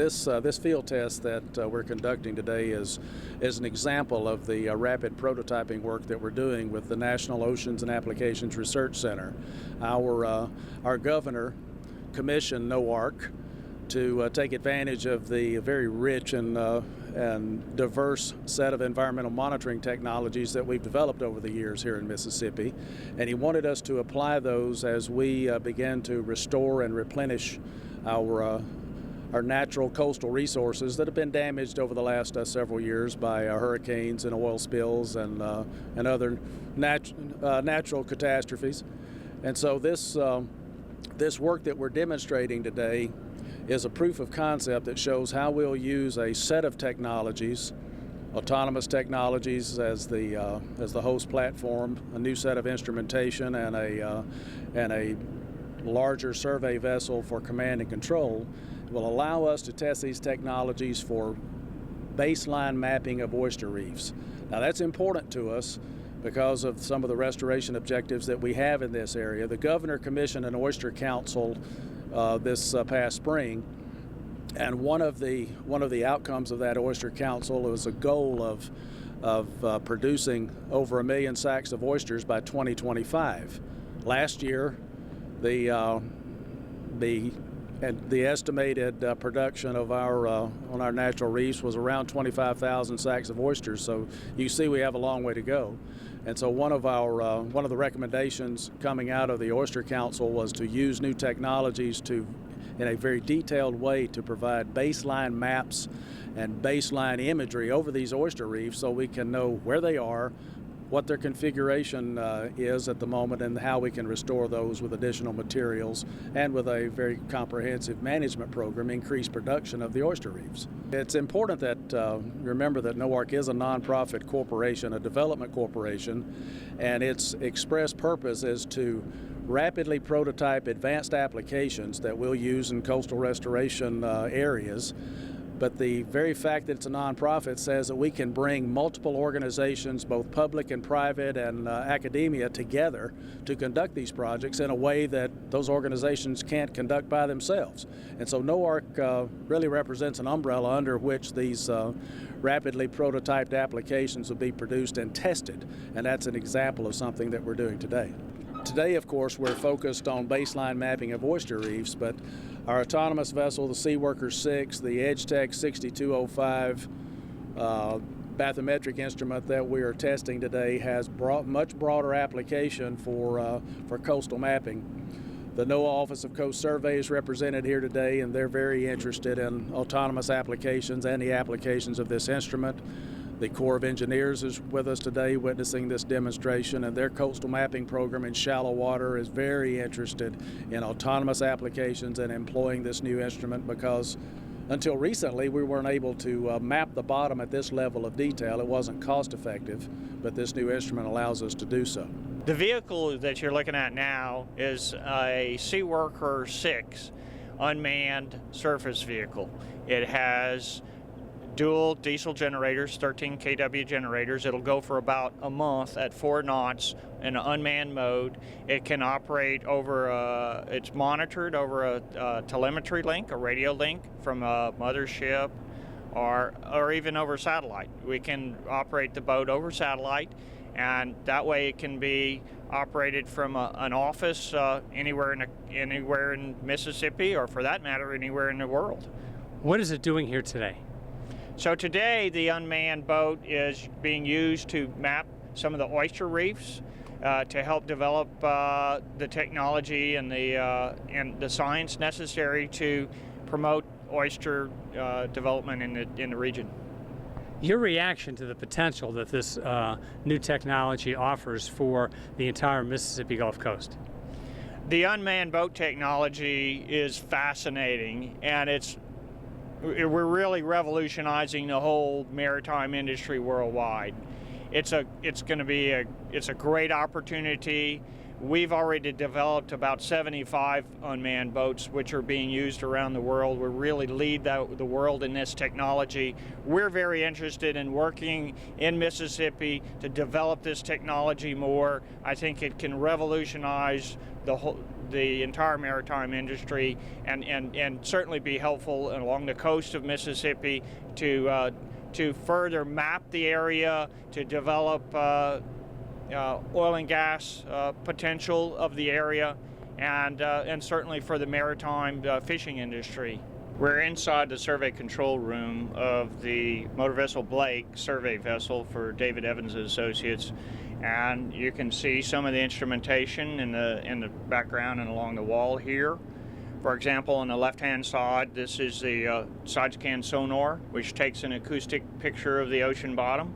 this field test that we're conducting today is an example of the rapid prototyping work that we're doing with the National Oceans and Applications Research Center. Our governor commissioned NOARC to take advantage of the very rich and diverse set of environmental monitoring technologies that we've developed over the years here in Mississippi, and he wanted us to apply those as we begin to restore and replenish our natural coastal resources that have been damaged over the last several years by hurricanes and oil spills and other natural catastrophes. And so this work that we're demonstrating today is a proof of concept that shows how we'll use a set of technologies, autonomous technologies as the host platform, a new set of instrumentation, and a larger survey vessel for command and control, will allow us to test these technologies for baseline mapping of oyster reefs. Now that's important to us because of some of the restoration objectives that we have in this area. The governor commissioned an oyster council this past spring, and one of the outcomes of that oyster council was a goal of producing over 1 million sacks of oysters by 2025. Last year, the estimated production of on our natural reefs was around 25,000 sacks of oysters. So you see we have a long way to go. And so one of the recommendations coming out of the Oyster Council was to use new technologies in a very detailed way to provide baseline maps and baseline imagery over these oyster reefs so we can know where they are, what their configuration is at the moment, and how we can restore those with additional materials and with a very comprehensive management program, increase production of the oyster reefs. It's important that remember that NOARC is a nonprofit corporation, a development corporation, and its express purpose is to rapidly prototype advanced applications that we'll use in coastal restoration areas. But the very fact that it's a nonprofit says that we can bring multiple organizations, both public and private and academia, together to conduct these projects in a way that those organizations can't conduct by themselves. And so NOARC really represents an umbrella under which these rapidly prototyped applications will be produced and tested. And that's an example of something that we're doing today. Today, of course, we're focused on baseline mapping of oyster reefs, but our autonomous vessel, the Seaworker 6, the EdgeTech 6205 bathymetric instrument that we are testing today has much broader application for coastal mapping. The NOAA Office of Coast Survey is represented here today, and they're very interested in autonomous applications and the applications of this instrument. The Corps of Engineers is with us today witnessing this demonstration, and their coastal mapping program in shallow water is very interested in autonomous applications and employing this new instrument because until recently we weren't able to map the bottom at this level of detail. It wasn't cost effective, but this new instrument allows us to do so. The vehicle that you're looking at now is a Seaworker 6 unmanned surface vehicle. It has dual diesel generators, 13 kW generators. It'll go for about a month at 4 knots in an unmanned mode. It can operate over it's monitored over a telemetry link, a radio link from a mothership or even over satellite. We can operate the boat over satellite, and that way it can be operated from an office anywhere in Mississippi, or for that matter, anywhere in the world. What is it doing here today? So today the unmanned boat is being used to map some of the oyster reefs to help develop the technology and the science necessary to promote oyster development in the region. Your reaction to the potential that this new technology offers for the entire Mississippi Gulf Coast? The unmanned boat technology is fascinating, and we're really revolutionizing the whole maritime industry worldwide. It's a great opportunity. We've already developed about 75 unmanned boats which are being used around the world. We really lead the world in this technology. We're very interested in working in Mississippi to develop this technology more. I think it can revolutionize the entire maritime industry, and certainly be helpful along the coast of Mississippi to further map the area, to develop oil and gas potential of the area, and certainly for the maritime fishing industry. We're inside the survey control room of the motor vessel Blake survey vessel for David Evans and Associates, and you can see some of the instrumentation in the background and along the wall here. For example, on the left-hand side, this is the side scan sonar, which takes an acoustic picture of the ocean bottom.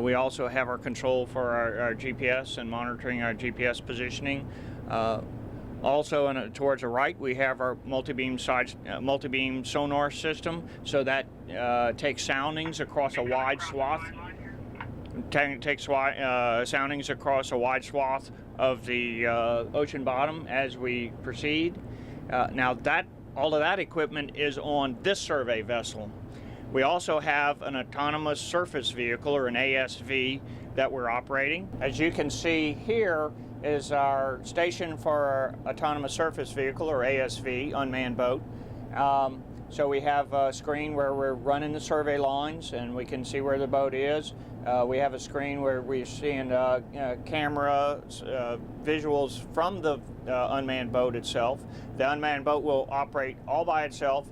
We also have our control for our GPS and monitoring our GPS positioning. Also, towards the right, we have our multi-beam sonar system, so that takes soundings across a wide swath. Soundings across a wide swath of the ocean bottom as we proceed. Now, all of that equipment is on this survey vessel. We also have an autonomous surface vehicle, or an ASV, that we're operating. As you can see here is our station for our autonomous surface vehicle, or ASV, unmanned boat. So we have a screen where we're running the survey lines and we can see where the boat is. We have a screen where we're seeing camera visuals from the unmanned boat itself. The unmanned boat will operate all by itself.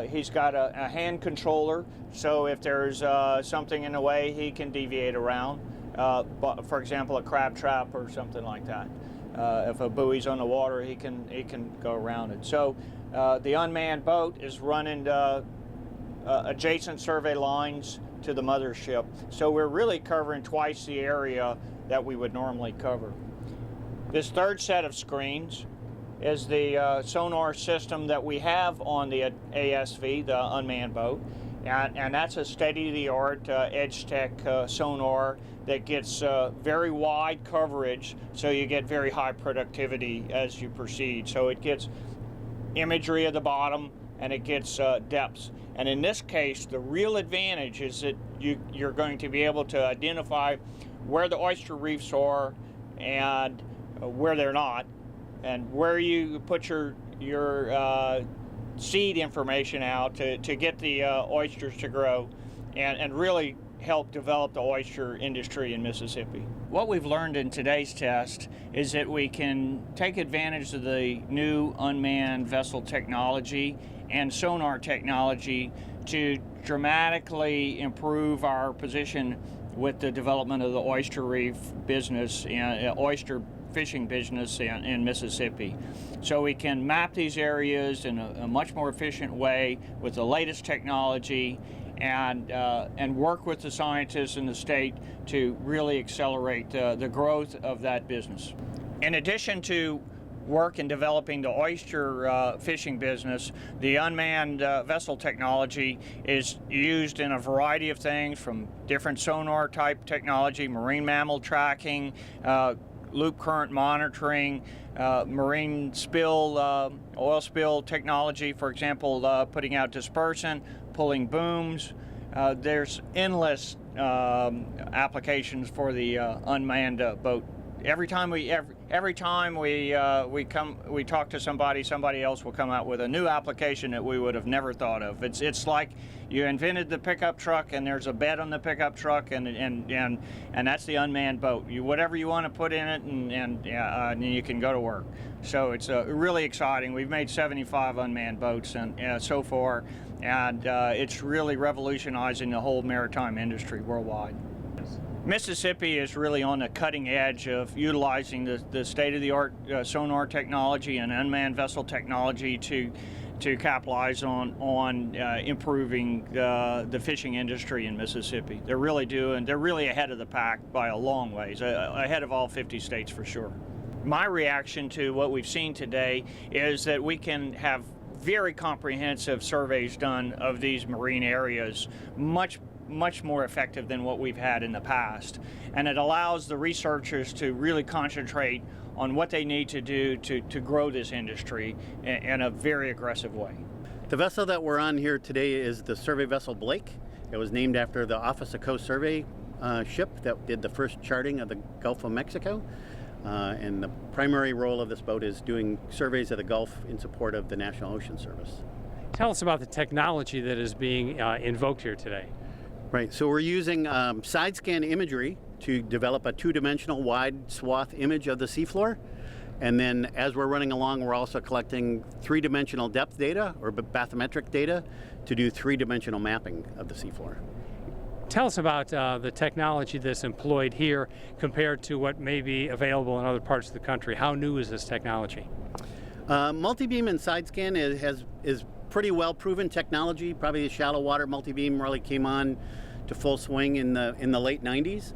He's got a hand controller, so if there's something in the way, he can deviate around. For example, a crab trap or something like that. If a buoy's on the water, he can go around it. So the unmanned boat is running adjacent survey lines to the mothership. So we're really covering twice the area that we would normally cover. This third set of screens is the sonar system that we have on the ASV, the unmanned boat. And that's a state-of-the-art EdgeTech sonar that gets very wide coverage, so you get very high productivity as you proceed. So it gets imagery of the bottom and it gets depths. And in this case, the real advantage is that you're going to be able to identify where the oyster reefs are and where they're not, and where you put your seed information out to get the oysters to grow and really help develop the oyster industry in Mississippi. What we've learned in today's test is that we can take advantage of the new unmanned vessel technology and sonar technology to dramatically improve our position with the development of the oyster reef business and oyster fishing business in Mississippi. So we can map these areas in a much more efficient way with the latest technology and work with the scientists in the state to really accelerate the growth of that business. In addition to work in developing the oyster fishing business, the unmanned vessel technology is used in a variety of things, from different sonar type technology, marine mammal tracking, loop current monitoring, marine spill, oil spill technology, for example, putting out dispersant, pulling booms. There's endless applications for the unmanned boat. Every time we talk to somebody else will come out with a new application that we would have never thought of. It's like you invented the pickup truck and there's a bed on the pickup truck and that's the unmanned boat. Whatever you want to put in it and you can go to work. So it's really exciting. We've made 75 unmanned boats so far, and it's really revolutionizing the whole maritime industry worldwide. Mississippi is really on the cutting edge of utilizing the state-of-the-art sonar technology and unmanned vessel technology to capitalize on improving the fishing industry in Mississippi. They're really ahead of the pack by a long ways, ahead of all 50 states for sure. My reaction to what we've seen today is that we can have very comprehensive surveys done of these marine areas, much more effective than what we've had in the past. And it allows the researchers to really concentrate on what they need to do to grow this industry in a very aggressive way. The vessel that we're on here today is the survey vessel Blake. It was named after the Office of Coast Survey ship that did the first charting of the Gulf of Mexico. And the primary role of this boat is doing surveys of the Gulf in support of the National Ocean Service. Tell us about the technology that is being invoked here today. Right, so we're using side scan imagery to develop a two-dimensional wide swath image of the seafloor. And then as we're running along, we're also collecting three-dimensional depth data or bathymetric data to do three-dimensional mapping of the seafloor. Tell us about the technology that's employed here compared to what may be available in other parts of the country. How new is this technology? Multi-beam and side scan is pretty well proven technology. Probably the shallow water multi-beam really came on to full swing in the late 90s.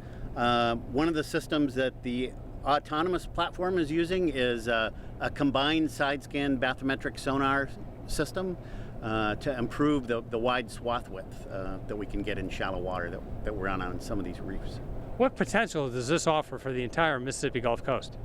One of the systems that the autonomous platform is using is a combined side scan bathymetric sonar system to improve the wide swath width that we can get in shallow water that we're on some of these reefs. What potential does this offer for the entire Mississippi Gulf Coast?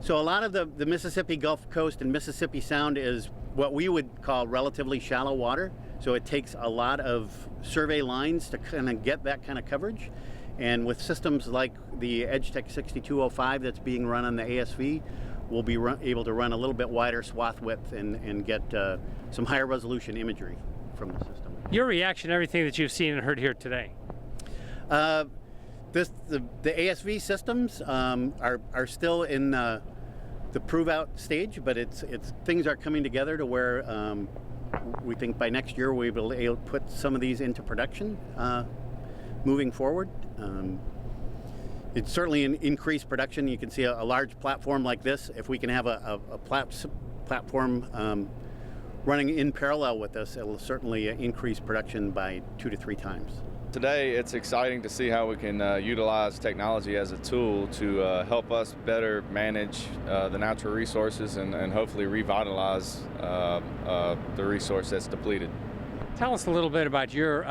So a lot of the Mississippi Gulf Coast and Mississippi Sound is what we would call relatively shallow water. So it takes a lot of survey lines to kind of get that kind of coverage. And with systems like the EdgeTech 6205 that's being run on the ASV, we'll be able to run a little bit wider swath width and get some higher resolution imagery from the system. Your reaction to everything that you've seen and heard here today? The ASV systems are still in the prove-out stage, but it's things are coming together to where we think by next year we'll be able to put some of these into production moving forward. It's certainly an increased production. You can see a large platform like this. If we can have a platform running in parallel with this, it will certainly increase production by 2 to 3 times. Today, it's exciting to see how we can utilize technology as a tool to help us better manage the natural resources and hopefully revitalize the resource that's depleted. Tell us a little bit about your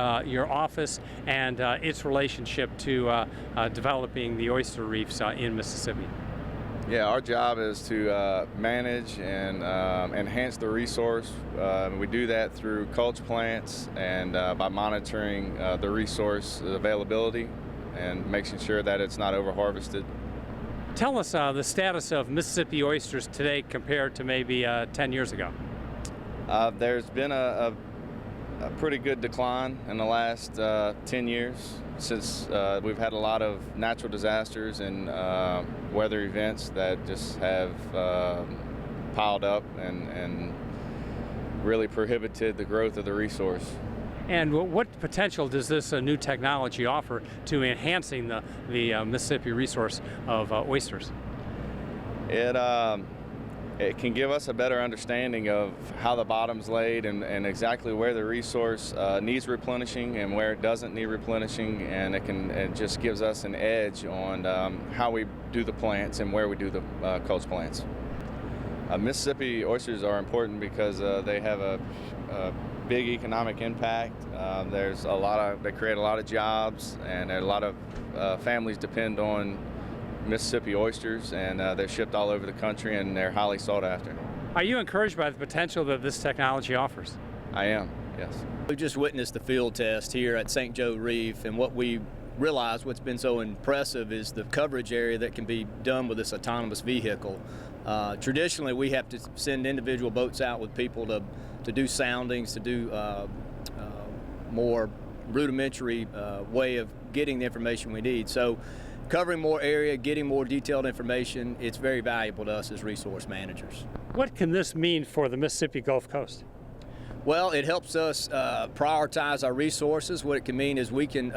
office and its relationship to developing the oyster reefs in Mississippi. Yeah, our job is to manage and enhance the resource. We do that through culture plants and by monitoring the resource availability and making sure that it's not over-harvested. Tell us the status of Mississippi oysters today compared to maybe 10 years ago. There's been a pretty good decline in the last 10 years since we've had a lot of natural disasters and weather events that just have piled up and really prohibited the growth of the resource. And what potential does this new technology offer to enhancing the Mississippi resource of oysters? It can give us a better understanding of how the bottom's laid and exactly where the resource needs replenishing and where it doesn't need replenishing, and it just gives us an edge on how we do the plants and where we do the culture plants. Mississippi oysters are important because they have a big economic impact. They create a lot of jobs, and a lot of families depend on Mississippi oysters, and they're shipped all over the country, and they're highly sought after. Are you encouraged by the potential that this technology offers? I am, yes. We just witnessed the field test here at St. Joe Reef, and what we realized, what's been so impressive, is the coverage area that can be done with this autonomous vehicle. Traditionally, we have to send individual boats out with people to do soundings, to do more rudimentary way of getting the information we need. So covering more area, getting more detailed information, it's very valuable to us as resource managers. What can this mean for the Mississippi Gulf Coast? Well, it helps us prioritize our resources. What it can mean is we can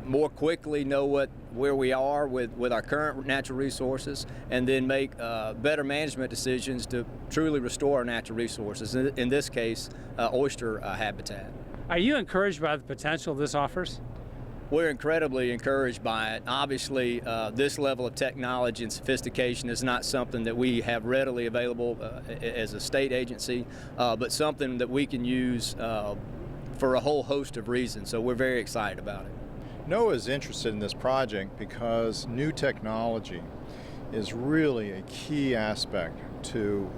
more quickly know where we are with our current natural resources, and then make better management decisions to truly restore our natural resources, in this case, oyster habitat. Are you encouraged by the potential this offers? We're incredibly encouraged by it. Obviously, this level of technology and sophistication is not something that we have readily available as a state agency, but something that we can use for a whole host of reasons. So we're very excited about it. NOAA is interested in this project because new technology is really a key aspect to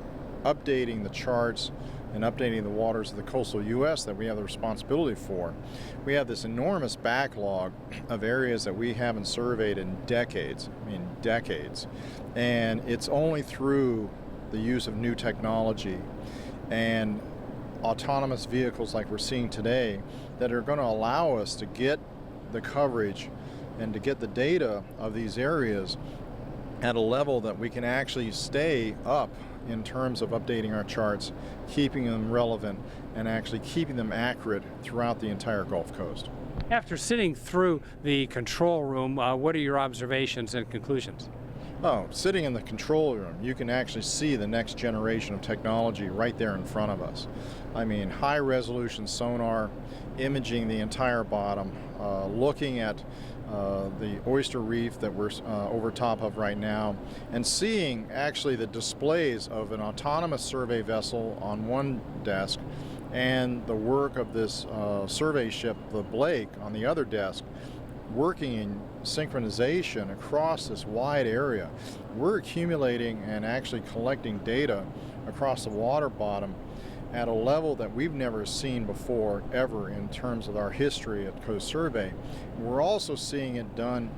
updating the charts and updating the waters of the coastal U.S. that we have the responsibility for. We have this enormous backlog of areas that we haven't surveyed in decades, and it's only through the use of new technology and autonomous vehicles like we're seeing today that are going to allow us to get the coverage and to get the data of these areas at a level that we can actually stay up in terms of updating our charts, keeping them relevant, and actually keeping them accurate throughout the entire Gulf Coast. After sitting through the control room, what are your observations and conclusions? Oh, sitting in the control room, you can actually see the next generation of technology right there in front of us. I mean, high resolution sonar, imaging the entire bottom, looking at the oyster reef that we're over top of right now, and seeing actually the displays of an autonomous survey vessel on one desk and the work of this survey ship, the Blake, on the other desk, working in synchronization across this wide area. We're accumulating and actually collecting data across the water bottom at a level that we've never seen before ever in terms of our history at Coast Survey. We're also seeing it done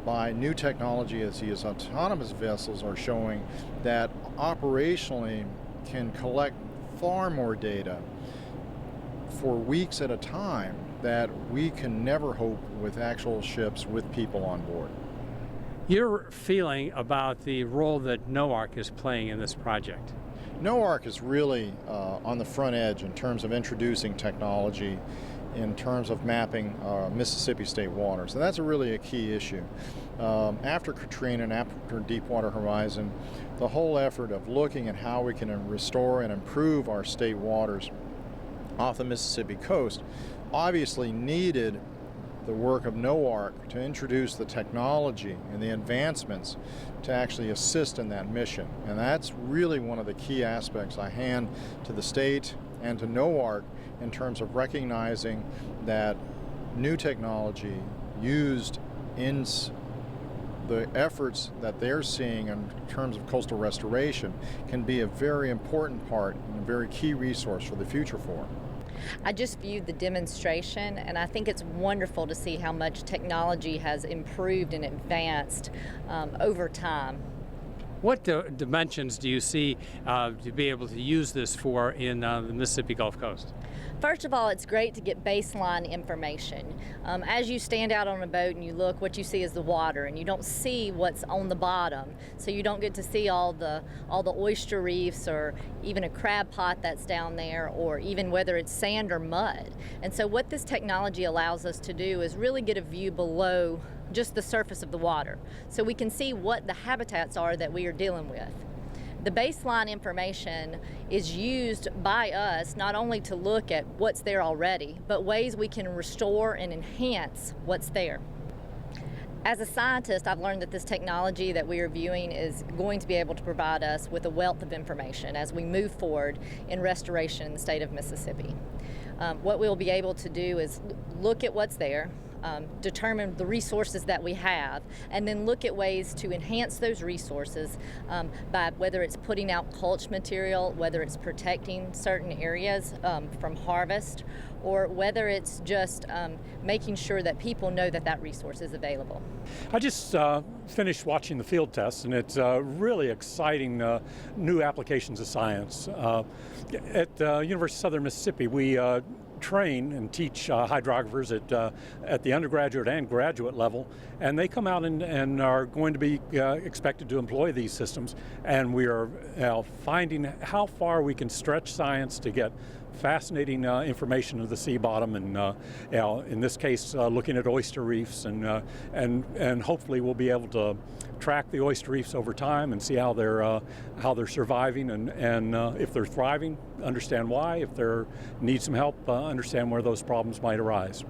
by new technology as these autonomous vessels are showing that operationally can collect far more data for weeks at a time that we can never hope with actual ships with people on board. Your feeling about the role that NOARC is playing in this project? NOARC is really on the front edge in terms of introducing technology, in terms of mapping Mississippi state waters, and that's really a key issue. After Katrina and after Deepwater Horizon, the whole effort of looking at how we can restore and improve our state waters off the Mississippi coast obviously needed the work of NOARC to introduce the technology and the advancements to actually assist in that mission. And that's really one of the key aspects I hand to the state and to NOARC in terms of recognizing that new technology used in the efforts that they're seeing in terms of coastal restoration can be a very important part and a very key resource for the future for them. I just viewed the demonstration, and I think it's wonderful to see how much technology has improved and advanced over time. What dimensions do you see to be able to use this for in the Mississippi Gulf Coast? First of all, it's great to get baseline information. As you stand out on a boat and you look, what you see is the water, and you don't see what's on the bottom. So you don't get to see all the oyster reefs, or even a crab pot that's down there, or even whether it's sand or mud. And so what this technology allows us to do is really get a view below just the surface of the water, so we can see what the habitats are that we are dealing with. The baseline information is used by us not only to look at what's there already, but ways we can restore and enhance what's there. As a scientist, I've learned that this technology that we are viewing is going to be able to provide us with a wealth of information as we move forward in restoration in the state of Mississippi. What we'll be able to do is look at what's there, determine the resources that we have, and then look at ways to enhance those resources by whether it's putting out mulch material, whether it's protecting certain areas from harvest, or whether it's just making sure that people know that that resource is available. I just finished watching the field test, and it's really exciting new applications of science. At University of Southern Mississippi, we train and teach hydrographers at the undergraduate and graduate level, and they come out and are going to be expected to employ these systems, and we are finding how far we can stretch science to get fascinating information of the sea bottom, and in this case looking at oyster reefs, and hopefully we'll be able to track the oyster reefs over time and see how they're surviving, and if they're thriving, understand why. If they need some help, understand where those problems might arise.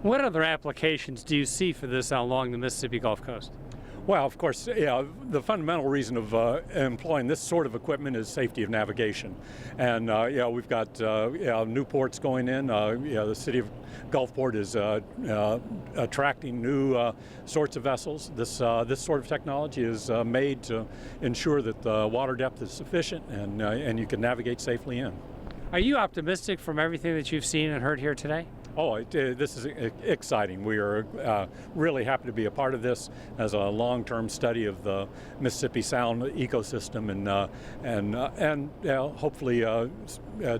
What other applications do you see for this along the Mississippi Gulf Coast? Well, of course, yeah, the fundamental reason of employing this sort of equipment is safety of navigation. And yeah, we've got new ports going in. The city of Gulfport is attracting new sorts of vessels. This sort of technology is made to ensure that the water depth is sufficient and you can navigate safely in. Are you optimistic from everything that you've seen and heard here today? Oh, this is exciting. We are really happy to be a part of this as a long-term study of the Mississippi Sound ecosystem and hopefully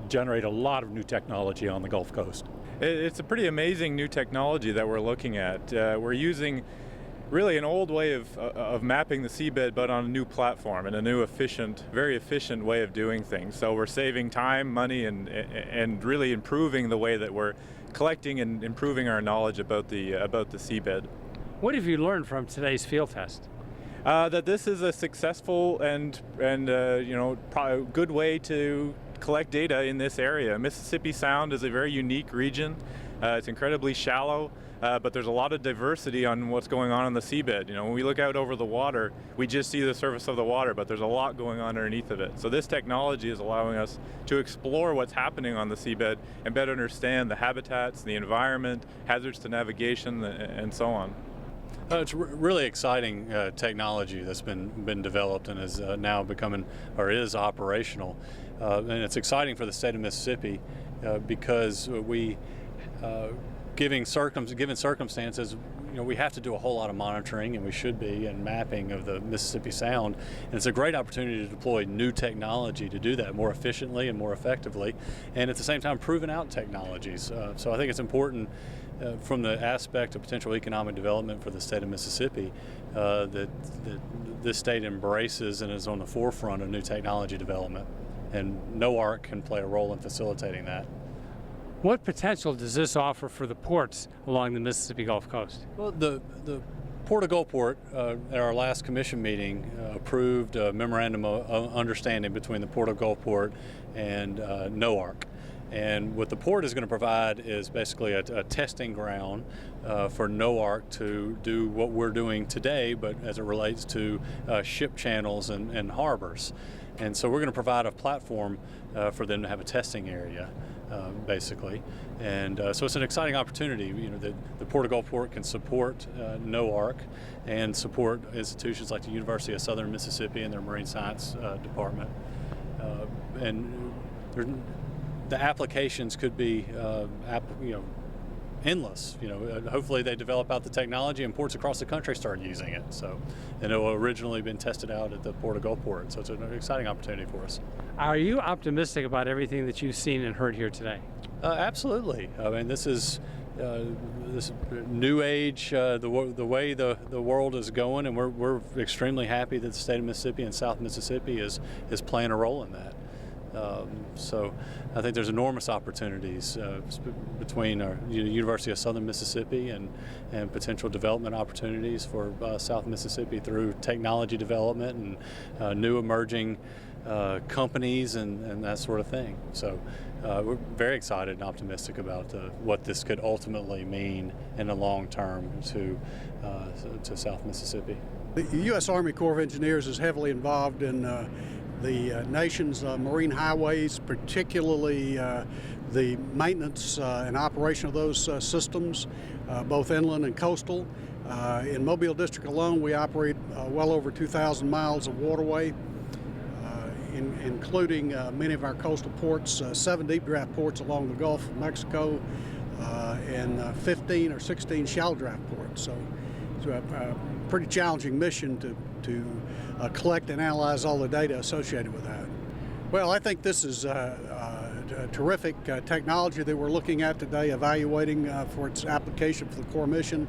generate a lot of new technology on the Gulf Coast. It's a pretty amazing new technology that we're looking at. We're using really an old way of mapping the seabed, but on a new platform and a new very efficient way of doing things. So we're saving time, money, and really improving the way that we're collecting and improving our knowledge about the seabed. What have you learned from today's field test? That this is a successful and good way to collect data in this area. Mississippi Sound is a very unique region. It's incredibly shallow. But there's a lot of diversity on what's going on the seabed. When we look out over the water, we just see the surface of the water, but there's a lot going on underneath of it. So this technology is allowing us to explore what's happening on the seabed and better understand the habitats, the environment, hazards to navigation, and so on. It's really exciting technology that's been developed and is now becoming or is operational. And it's exciting for the state of Mississippi because we given circumstances, we have to do a whole lot of monitoring, and we should be, and mapping of the Mississippi Sound. And it's a great opportunity to deploy new technology to do that more efficiently and more effectively, and at the same time proven out technologies. So I think it's important from the aspect of potential economic development for the state of Mississippi that this state embraces and is on the forefront of new technology development. And NOARC can play a role in facilitating that. What potential does this offer for the ports along the Mississippi Gulf Coast? Well, the Port of Gulfport at our last commission meeting approved a memorandum of understanding between the Port of Gulfport and NOARC. And what the port is going to provide is basically a testing ground for NOARC to do what we're doing today, but as it relates to ship channels and harbors. And so we're going to provide a platform for them to have a testing area. Basically, and so it's an exciting opportunity. The Port of Gulfport can support NOARC and support institutions like the University of Southern Mississippi and their Marine Science Department, and the applications could be endless. Hopefully they develop out the technology and ports across the country start using it. So, and it will originally been tested out at the Port of Gulfport. So it's an exciting opportunity for us. Are you optimistic about everything that you've seen and heard here today? Absolutely. I mean, this is this new age, the way the world is going, and we're extremely happy that the state of Mississippi and South Mississippi is playing a role in that. So I think there's enormous opportunities between our University of Southern Mississippi and potential development opportunities for South Mississippi through technology development and new emerging companies and that sort of thing. So we're very excited and optimistic about what this could ultimately mean in the long term to South Mississippi. The U.S. Army Corps of Engineers is heavily involved in the nation's marine highways, particularly the maintenance and operation of those systems, both inland and coastal. In Mobile District alone, we operate well over 2,000 miles of waterway, including many of our coastal ports, 7 deep draft ports along the Gulf of Mexico, and 15 or 16 shallow draft ports. So it's a pretty challenging mission to collect and analyze all the data associated with that. Well, I think this is a terrific technology that we're looking at today, evaluating for its application for the Corps mission.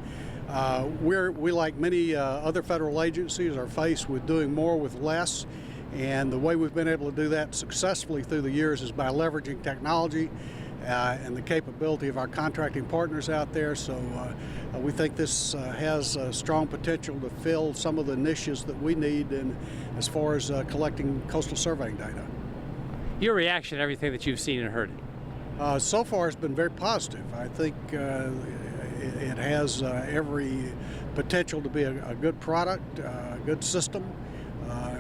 We, like many other federal agencies, are faced with doing more with less, and the way we've been able to do that successfully through the years is by leveraging technology and the capability of our contracting partners out there. So we think this has strong potential to fill some of the niches that we need as far as collecting coastal surveying data. Your reaction to everything that you've seen and heard? So far it's been very positive. I think it has every potential to be a good product, a good system.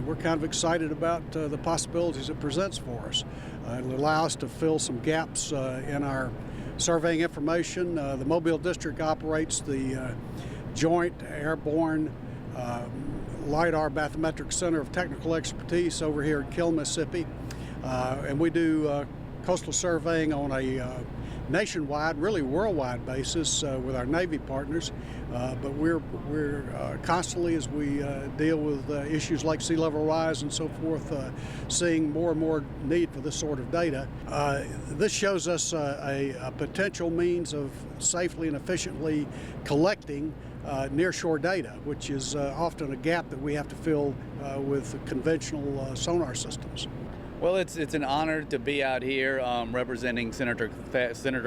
We're kind of excited about the possibilities it presents for us. It'll allow us to fill some gaps in our surveying information. The Mobile District operates the Joint Airborne LIDAR Bathymetric Center of Technical Expertise over here in Kill, Mississippi. And we do coastal surveying on a nationwide, really worldwide basis with our Navy partners, but we're constantly, as we deal with issues like sea level rise and so forth, seeing more and more need for this sort of data. This shows us a potential means of safely and efficiently collecting nearshore data, which is often a gap that we have to fill with conventional sonar systems. Well, it's an honor to be out here representing Senator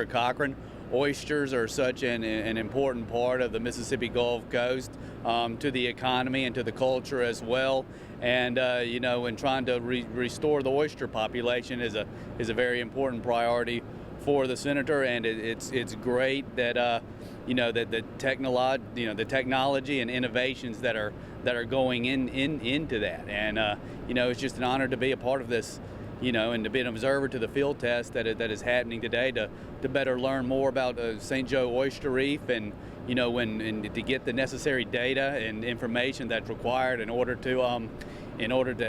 Cochran. Oysters are such an important part of the Mississippi Gulf Coast to the economy and to the culture as well. And you know, in trying to restore the oyster population is a very important priority for the senator. And it's great that you know, that the technology and innovations that are going into that. And you know, it's just an honor to be a part of this, you know, and to be an observer to the field test that is happening today to better learn more about St. Joe Oyster Reef, and you know, and to get the necessary data and information that's required in order to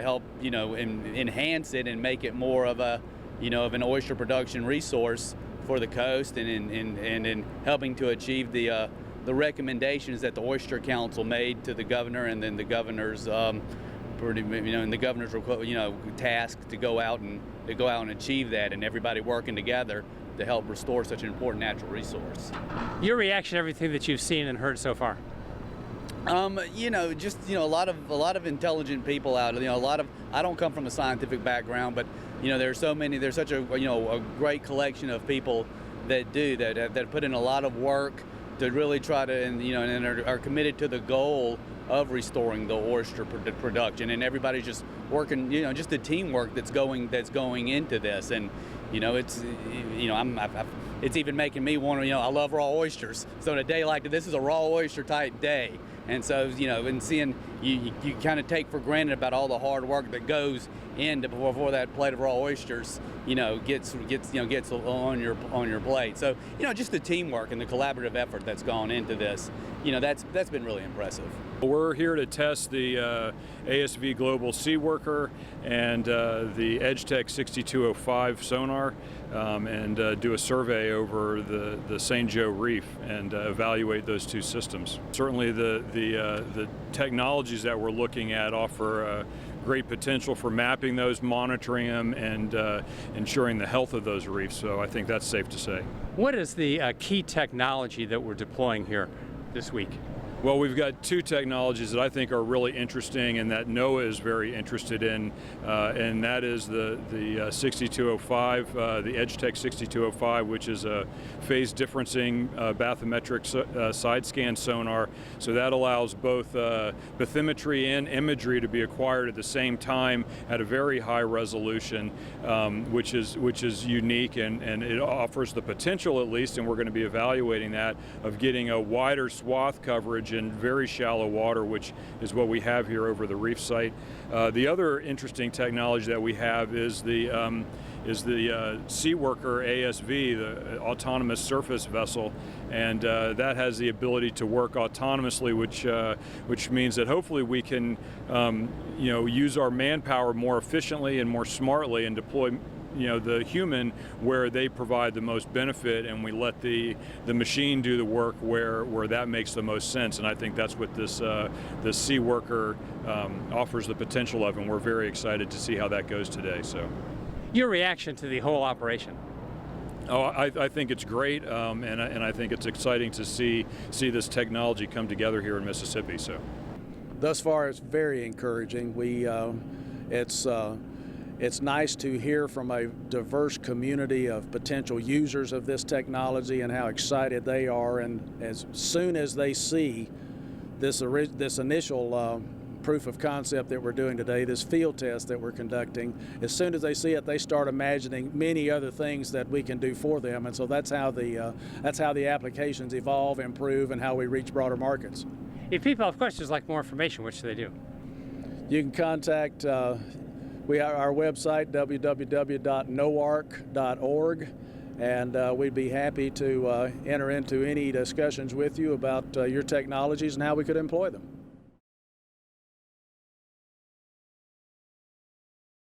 help, you know, enhance it and make it more of a, you know, of an oyster production resource for the coast, and in helping to achieve the recommendations that the Oyster Council made to the governor, and then the governor's task to go out and achieve that, and everybody working together to help restore such an important natural resource. Your reaction to everything that you've seen and heard so far? You know, just, you know, a lot of intelligent people out. You know, I don't come from a scientific background, but you know, there's such a, you know, a great collection of people that put in a lot of work to really try to, and you know, and are committed to the goal of restoring the oyster production, and everybody's just working, you know, just the teamwork that's going into this. And you know, it's, you know, it's even making me want to, you know, I love raw oysters, so on a day like this is a raw oyster type day. And so, you know, and seeing you kind of take for granted about all the hard work that goes into before that plate of raw oysters, you know, gets on your plate. So, you know, just the teamwork and the collaborative effort that's gone into this, you know, that's been really impressive. We're here to test the ASV Global Sea Worker and the EdgeTech 6205 sonar, and do a survey over the St. Joe Reef and evaluate those two systems. Certainly the technologies that we're looking at offer great potential for mapping those, monitoring them, and ensuring the health of those reefs. So I think that's safe to say. What is the key technology that we're deploying here this week? Well, we've got two technologies that I think are really interesting and that NOAA is very interested in, and that is the 6205, the EdgeTech 6205, which is a phase differencing bathymetric side scan sonar. So that allows both bathymetry and imagery to be acquired at the same time at a very high resolution, which is unique, and it offers the potential, at least, and we're going to be evaluating that, of getting a wider swath coverage in very shallow water, which is what we have here over the reef site. The other interesting technology that we have is the Sea Worker ASV, the autonomous surface vessel, and that has the ability to work autonomously, which means that hopefully we can you know, use our manpower more efficiently and more smartly and deploy, you know, the human where they provide the most benefit, and we let the machine do the work where that makes the most sense. And I think that's what this Sea Worker offers the potential of, and we're very excited to see how that goes today. So, your reaction to the whole operation? Oh, I think it's great, and I think it's exciting to see this technology come together here in Mississippi. So, thus far, it's very encouraging. It's nice to hear from a diverse community of potential users of this technology and how excited they are. And as soon as they see this initial proof of concept that we're doing today, this field test that we're conducting, as soon as they see it, they start imagining many other things that we can do for them, and so that's how the applications evolve, improve, and how we reach broader markets. If people have questions like more information, what should they do? You can contact our website, www.noarc.org, and we'd be happy to enter into any discussions with you about your technologies and how we could employ them.